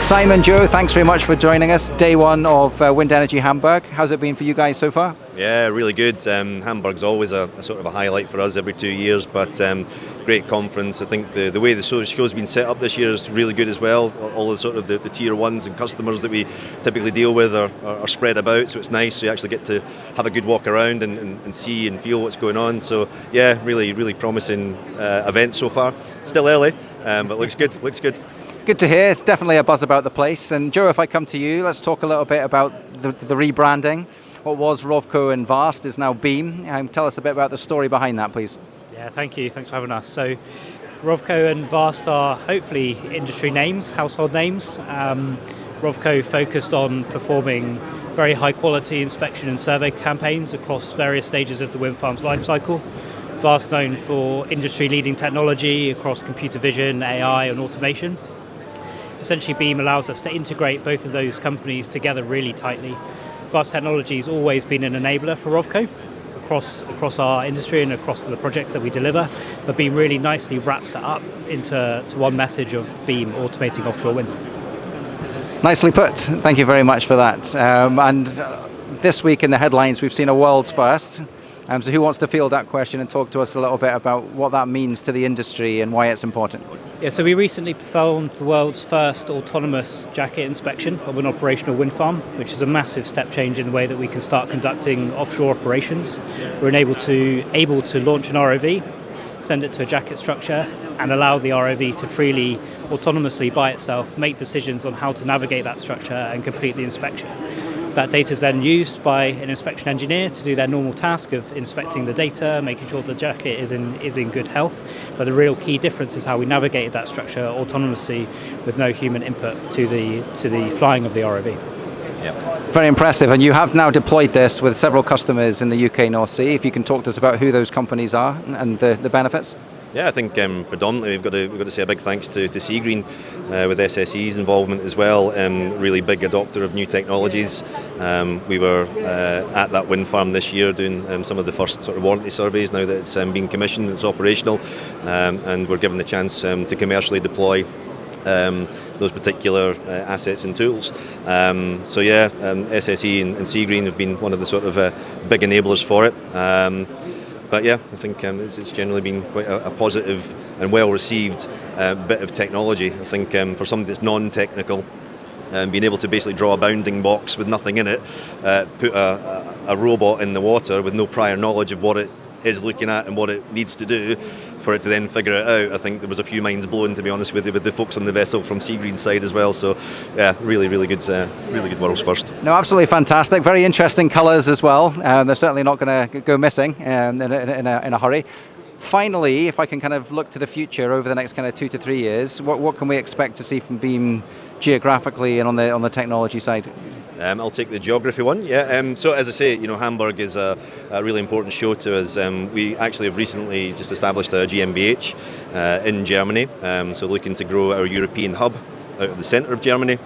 Simon, Joe, thanks very much for joining us. Day one of Wind Energy Hamburg. How's it been for you guys so far? Yeah, really good. Hamburg's always a sort of a highlight for us every 2 years, but great conference. I think the way the show's been set up this year is really good as well. All the sort of the tier ones and customers that we typically deal with are spread about, so it's nice. So you actually get to have a good walk around and see and feel what's going on. So yeah, really promising event so far. Still early, but looks good. Good to hear. It's definitely a buzz about the place. And Joe, if I come to you, let's talk a little bit about the rebranding. What was RCO and VAST is now Beam. Tell us a bit about the story behind that, please. Yeah, thank you. Thanks for having us. So RCO and VAST are hopefully industry names, household names. RCO focused on performing very high quality inspection and survey campaigns across various stages of the wind farm's life cycle. VAST known for industry leading technology across computer vision, AI and automation. Essentially, Beam allows us to integrate both of those companies together really tightly. VAST Technology has always been an enabler for RCO across our industry and across the projects that we deliver, but Beam really nicely wraps that up into one message of Beam automating offshore wind. Nicely put. Thank you very much for that. And this week in the headlines, we've seen a world's first. So who wants to field that question and talk to us a little bit about what that means to the industry and why it's important? Yeah, so we recently performed the world's first autonomous jacket inspection of an operational wind farm, which is a massive step change in the way that we can start conducting offshore operations. We're able to launch an ROV, send it to a jacket structure, and allow the ROV to freely, autonomously by itself, make decisions on how to navigate that structure and complete the inspection. That data is then used by an inspection engineer to do their normal task of inspecting the data, making sure the jacket is in good health. But the real key difference is how we navigated that structure autonomously with no human input to the flying of the ROV. Yeah. Very impressive. And you have now deployed this with several customers in the UK North Sea. If you can talk to us about who those companies are and the benefits. Yeah, I think predominantly we've got to say a big thanks to Seagreen with SSE's involvement as well. Really big adopter of new technologies. We were at that wind farm this year doing some of the first sort of warranty surveys now that it's been commissioned, it's operational, and we're given the chance to commercially deploy those particular assets and tools. SSE and Seagreen have been one of the sort of big enablers for it. But yeah, I think it's generally been quite a positive and well-received bit of technology. I think for something that's non-technical, being able to basically draw a bounding box with nothing in it, put a robot in the water with no prior knowledge of what it is looking at and what it needs to do, for it to then figure it out. I think there was a few minds blown, to be honest with you, with the folks on the vessel from Seagreen's side as well. So yeah, really good world's first. No, absolutely fantastic. Very interesting colours as well. They're certainly not going to go missing in a hurry. Finally, if I can kind of look to the future over the next kind of 2 to 3 years, what can we expect to see from Beam geographically and on the technology side? I'll take the geography one. Yeah. So as I say, Hamburg is a really important show to us. We actually have recently just established a GmbH in Germany. So looking to grow our European hub out of the centre of Germany.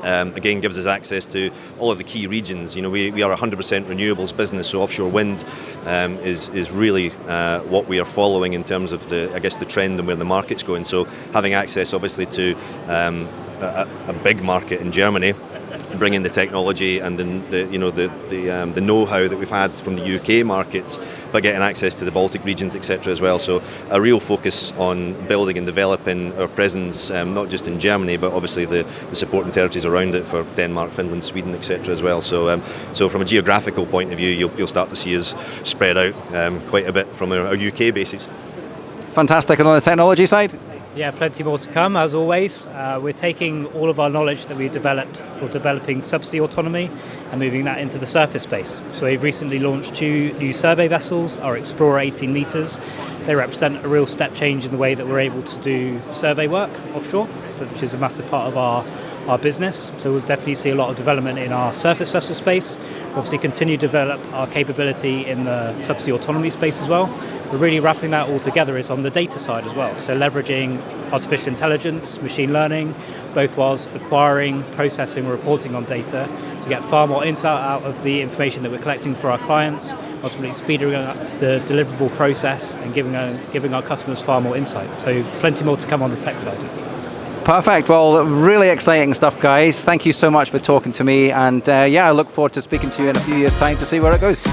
Again, gives us access to all of the key regions. We are a 100% renewables business, so offshore wind is really what we are following in terms of the trend and where the market's going. So having access, obviously, to a big market in Germany, bringing the technology and the know-how that we've had from the UK markets, but getting access to the Baltic regions, etc. as well. So a real focus on building and developing our presence, not just in Germany, but obviously the supporting territories around it for Denmark, Finland, Sweden, etc. as well. So from a geographical point of view, you'll start to see us spread out quite a bit from our UK bases. Fantastic. And on the technology side? Yeah, plenty more to come, as always. We're taking all of our knowledge that we've developed for developing subsea autonomy and moving that into the surface space. So we've recently launched 2 new survey vessels, our Explorer 18 metres. They represent a real step change in the way that we're able to do survey work offshore, which is a massive part of our business. So we'll definitely see a lot of development in our surface vessel space. We'll obviously continue to develop our capability in the subsea autonomy space as well. But really wrapping that all together is on the data side as well. So leveraging artificial intelligence, machine learning, both whilst acquiring, processing, reporting on data to get far more insight out of the information that we're collecting for our clients, ultimately speeding up the deliverable process and giving our customers far more insight. So plenty more to come on the tech side. Perfect. Well, really exciting stuff, guys. Thank you so much for talking to me. And yeah, I look forward to speaking to you in a few years' time to see where it goes.